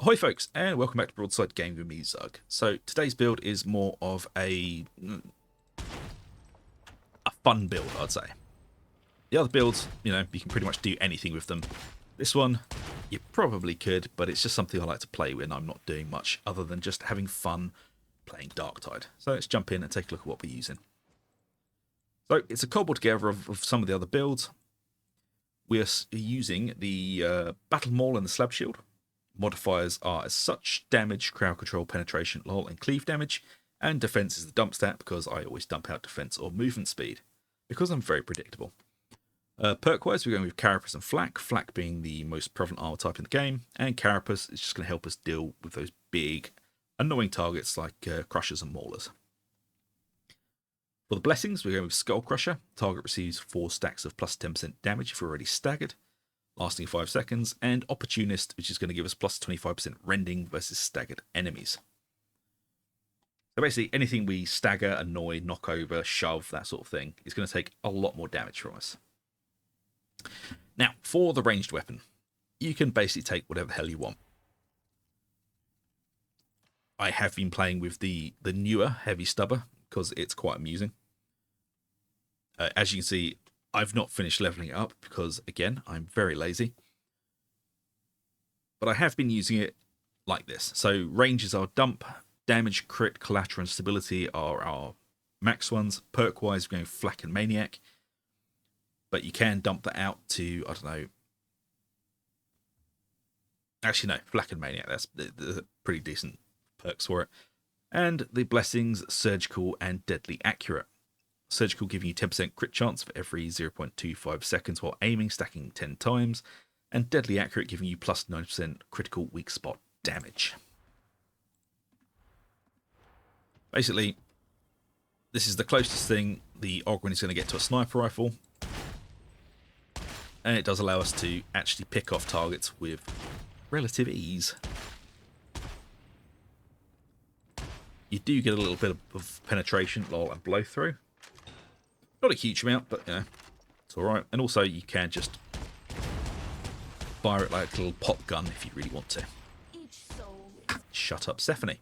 Ahoy folks, and welcome back to Broadside Gaming with me, Zug. So today's build is more of a fun build, I'd say. The other builds, you can pretty much do anything with them. This one, you probably could, but it's just something I like to play when I'm not doing much other than just having fun playing Darktide. So let's jump in and take a look at what we're using. So it's a cobble together of some of the other builds. We're using the Battle Maul and the Slab Shield. Modifiers are as such: damage, crowd control, penetration, lol, and cleave damage. And defense is the dump stat because I always dump out defense or movement speed because I'm very predictable. Perk wise, we're going with Carapace and Flak. Flak being the most prevalent armor type in the game, and Carapace is just going to help us deal with those big, annoying targets like Crushers and Maulers. For the blessings, we're going with Skull Crusher. Target receives 4 stacks of plus 10% damage if we're already staggered, lasting 5 seconds, and Opportunist, which is going to give us plus 25% rending versus staggered enemies. So basically, anything we stagger, annoy, knock over, shove, that sort of thing, is going to take a lot more damage from us. Now, for the ranged weapon, you can basically take whatever the hell you want. I have been playing with the newer Heavy Stubber because it's quite amusing. As you can see, I've not finished leveling it up because, again, I'm very lazy. But I have been using it like this. So range is our dump, damage, crit, collateral, and stability are our max ones. Perk-wise, we're going Flak and Maniac. But you can dump that out to, I don't know. Actually, no, Flak and Maniac, that's pretty decent perks for it. And the blessings, surgical and deadly accurate. Surgical giving you 10% crit chance for every 0.25 seconds while aiming, stacking 10 times. And deadly accurate giving you plus 9% critical weak spot damage. Basically, this is the closest thing the Ogryn is going to get to a sniper rifle. And it does allow us to actually pick off targets with relative ease. You do get a little bit of penetration, lol, and blow through. Not a huge amount, but it's alright. And also you can just fire it like a little pop gun if you really want to. Shut up, Stephanie.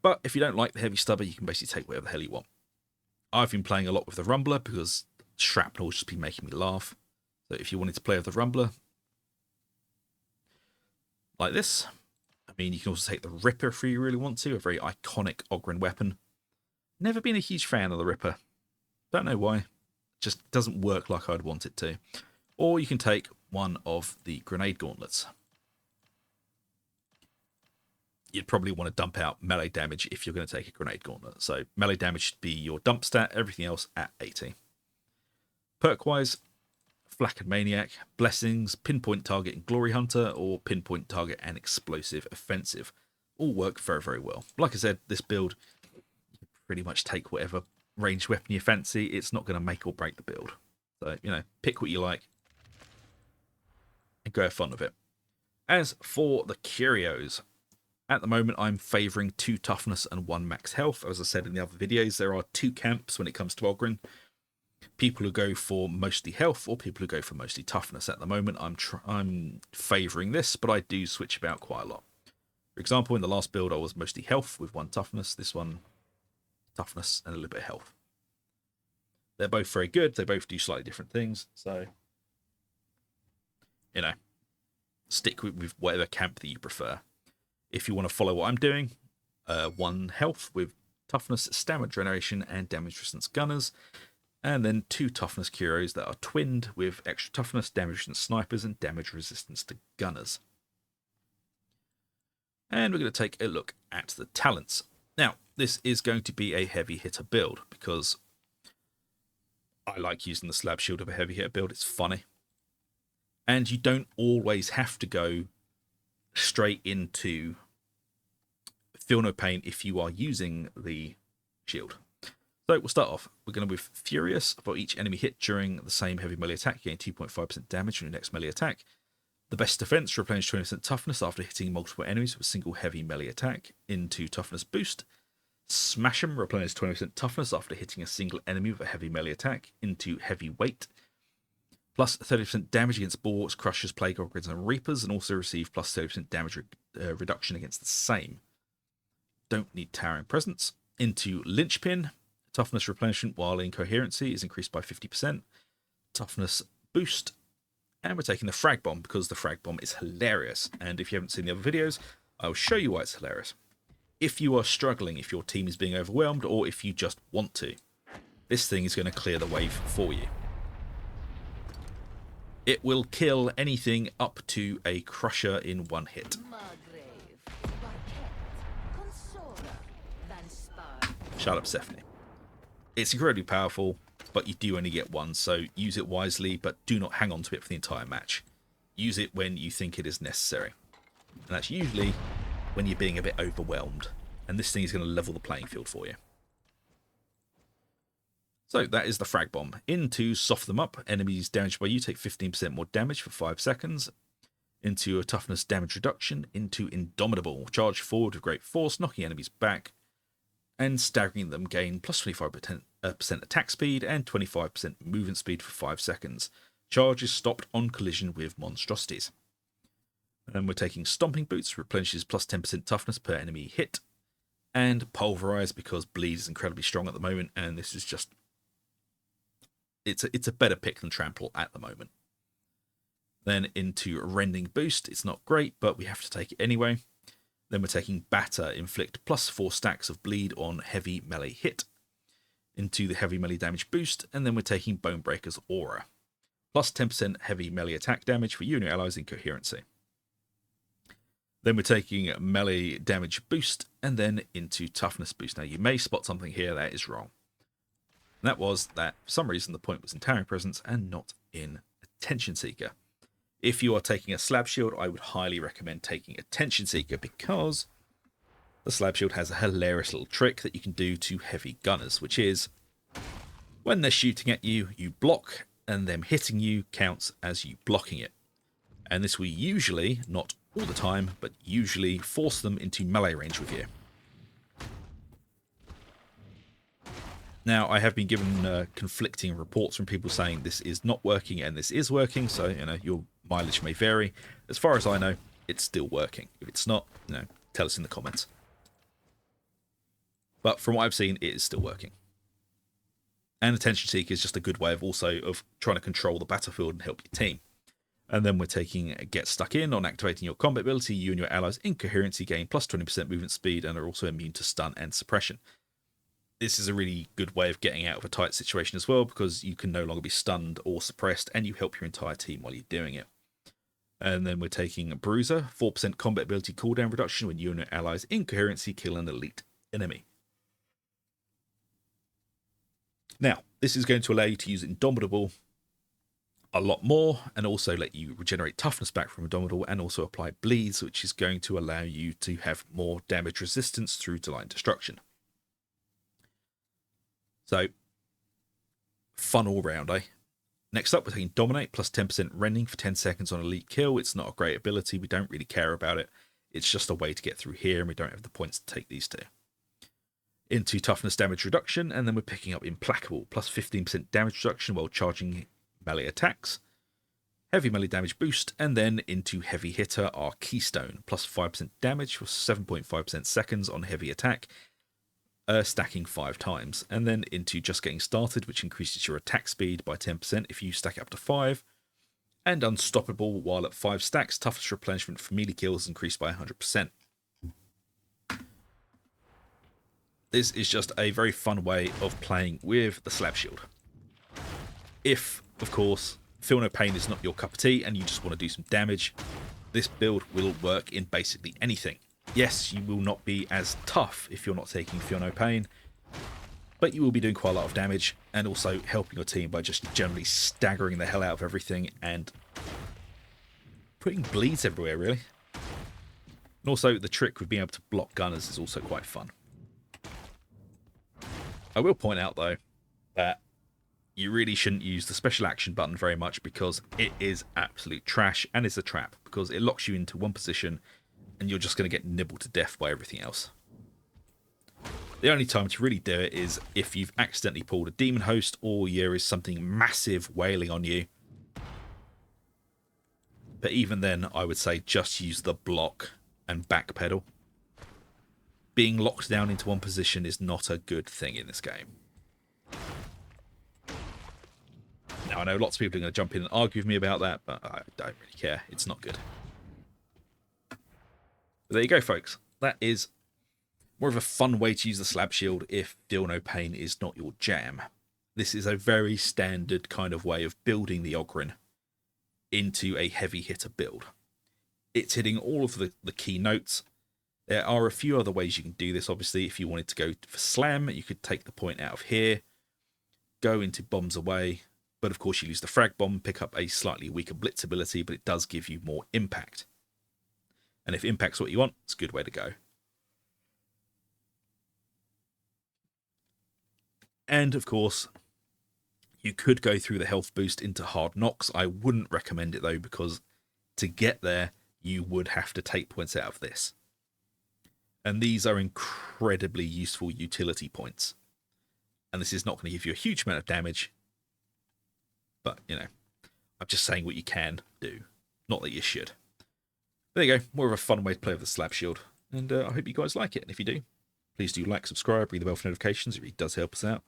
But if you don't like the Heavy Stubber, you can basically take whatever the hell you want. I've been playing a lot with the Rumbler because shrapnel has just been making me laugh. So if you wanted to play with the Rumbler, like this, I mean, you can also take the Ripper if you really want to, a very iconic Ogryn weapon. Never been a huge fan of the Ripper. Don't know why. Just doesn't work like I'd want it to. Or you can take one of the grenade gauntlets. You'd probably want to dump out melee damage if you're going to take a grenade gauntlet. So melee damage should be your dump stat, everything else at 80. Perk-wise, Flak and Maniac, Blessings, Pinpoint Target and Glory Hunter, or Pinpoint Target and Explosive Offensive. All work very, very well. Like I said, this build, you can pretty much take whatever ranged weapon you fancy. It's not going to make or break the build. So, pick what you like and go have fun with it. As for the curios, at the moment I'm favouring 2 toughness and 1 max health. As I said in the other videos, there are 2 camps when it comes to Ogryn. People who go for mostly health or people who go for mostly toughness. At the moment, I'm favouring this, but I do switch about quite a lot. For example, in the last build, I was mostly health with 1 toughness. This one, toughness and a little bit of health. They're both very good. They both do slightly different things. So, stick with whatever camp that you prefer. If you want to follow what I'm doing, 1 health with toughness, stamina generation, and damage resistance gunners. And then 2 toughness curios that are twinned with extra toughness, damage resistance snipers, and damage resistance to gunners. And we're going to take a look at the talents. Now, this is going to be a heavy hitter build because I like using the slab shield of a heavy hitter build. It's funny. And you don't always have to go straight into Feel No Pain if you are using the shield. So we'll start off. We're going to with Furious. For each enemy hit during the same heavy melee attack, you gain 2.5% damage on your next melee attack. The best defense, replenish 20% toughness after hitting multiple enemies with a single heavy melee attack into toughness boost. Smash 'em, replenish 20% toughness after hitting a single enemy with a heavy melee attack into heavy weight. plus 30% damage against Boars, Crushers, Plague Ogryns, and Reapers, and also receive plus 30% damage reduction against the same. Don't need Towering Presence. Into Linchpin. Toughness replenishment while in coherency is increased by 50%. Toughness boost. And we're taking the Frag Bomb because the Frag Bomb is hilarious. And if you haven't seen the other videos, I will show you why it's hilarious. If you are struggling, if your team is being overwhelmed, or if you just want to, this thing is going to clear the wave for you. It will kill anything up to a Crusher in one hit. Shut up, Stephanie. It's incredibly powerful, but you do only get one, so use it wisely, but do not hang on to it for the entire match. Use it when you think it is necessary. And that's usually when you're being a bit overwhelmed. And this thing is going to level the playing field for you. So that is the Frag Bomb. Into Soften Them Up. Enemies damaged by you take 15% more damage for 5 seconds. Into a Toughness damage reduction. Into Indomitable. Charge forward with great force, knocking enemies back. And staggering them gain plus 25% attack speed and 25% movement speed for 5 seconds. Charge is stopped on collision with monstrosities. And we're taking Stomping Boots, replenishes plus 10% toughness per enemy hit. And Pulverize because Bleed is incredibly strong at the moment, and this is just... It's a better pick than Trample at the moment. Then into Rending Boost. It's not great, but we have to take it anyway. Then we're taking Batter, inflict plus 4 stacks of bleed on heavy melee hit. Into the heavy melee damage boost, and then we're taking Bonebreaker's Aura. Plus 10% heavy melee attack damage for you and your allies in coherency. Then we're taking melee damage boost, and then into toughness boost. Now you may spot something here that is wrong. And that was that for some reason the point was in Towering Presence and not in Attention Seeker. If you are taking a Slab Shield, I would highly recommend taking Attention Seeker because the Slab Shield has a hilarious little trick that you can do to heavy gunners, which is when they're shooting at you, you block, and them hitting you counts as you blocking it. And this will usually, not all the time, but usually force them into melee range with you. Now, I have been given conflicting reports from people saying this is not working and this is working, so, you know, your mileage may vary. As far as I know, it's still working. If it's not, you know, tell us in the comments. But from what I've seen, it is still working. And Attention Seeker is just a good way of also of trying to control the battlefield and help your team. And then we're taking Get Stuck In. On activating your combat ability, you and your allies in coherency gain plus 20% movement speed and are also immune to stun and suppression. This is a really good way of getting out of a tight situation as well, because you can no longer be stunned or suppressed, and you help your entire team while you're doing it. And then we're taking Bruiser, 4% combat ability cooldown reduction when you and your allies in coherency kill an elite enemy. Now, this is going to allow you to use Indomitable a lot more, and also let you regenerate toughness back from Indomitable, and also apply bleeds, which is going to allow you to have more damage resistance through Delight Destruction. So, fun all round, eh? Next up, we're taking Dominate, plus 10% rending for 10 seconds on elite kill. It's not a great ability, we don't really care about it. It's just a way to get through here, and we don't have the points to take these two. Into toughness damage reduction, and then we're picking up Implacable, plus 15% damage reduction while charging melee attacks. Heavy melee damage boost, and then into Heavy Hitter, our Keystone, plus 5% damage for 7.5% seconds on heavy attack. Stacking 5 times, and then into Just Getting Started, which increases your attack speed by 10% if you stack up to 5, and Unstoppable, while at 5 stacks, toughness replenishment for melee kills increased by 100%. This is just a very fun way of playing with the Slab Shield. If, of course, Feel No Pain is not your cup of tea and you just want to do some damage, this build will work in basically anything. Yes, you will not be as tough if you're not taking Feel No Pain, but you will be doing quite a lot of damage and also helping your team by just generally staggering the hell out of everything and putting bleeds everywhere, really. And also, the trick with being able to block gunners is also quite fun. I will point out, though, that you really shouldn't use the special action button very much because it is absolute trash and it's a trap because it locks you into one position and you're just going to get nibbled to death by everything else. The only time to really do it is if you've accidentally pulled a demon host or there is something massive wailing on you. But even then, I would say just use the block and back pedal. Being locked down into one position is not a good thing in this game. Now, I know lots of people are going to jump in and argue with me about that, but I don't really care. It's not good. But there you go, folks. That is more of a fun way to use the slab shield if Feel No Pain is not your jam. This is a very standard kind of way of building the Ogryn into a heavy hitter build. It's hitting all of the key notes. There are a few other ways you can do this. Obviously, if you wanted to go for slam, you could take the point out of here, go into bombs away, but of course you lose the frag bomb, pick up a slightly weaker blitz ability, but it does give you more impact. And if impact's what you want, it's a good way to go. And of course, you could go through the health boost into hard knocks. I wouldn't recommend it though, because to get there, you would have to take points out of this. And these are incredibly useful utility points. And this is not going to give you a huge amount of damage. But, you know, I'm just saying what you can do. Not that you should. There you go. More of a fun way to play with the slab shield. And I hope you guys like it. And if you do, please do like, subscribe, ring the bell for notifications. It really does help us out.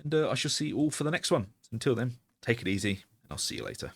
And I shall see you all for the next one. Until then, take it easy, and I'll see you later.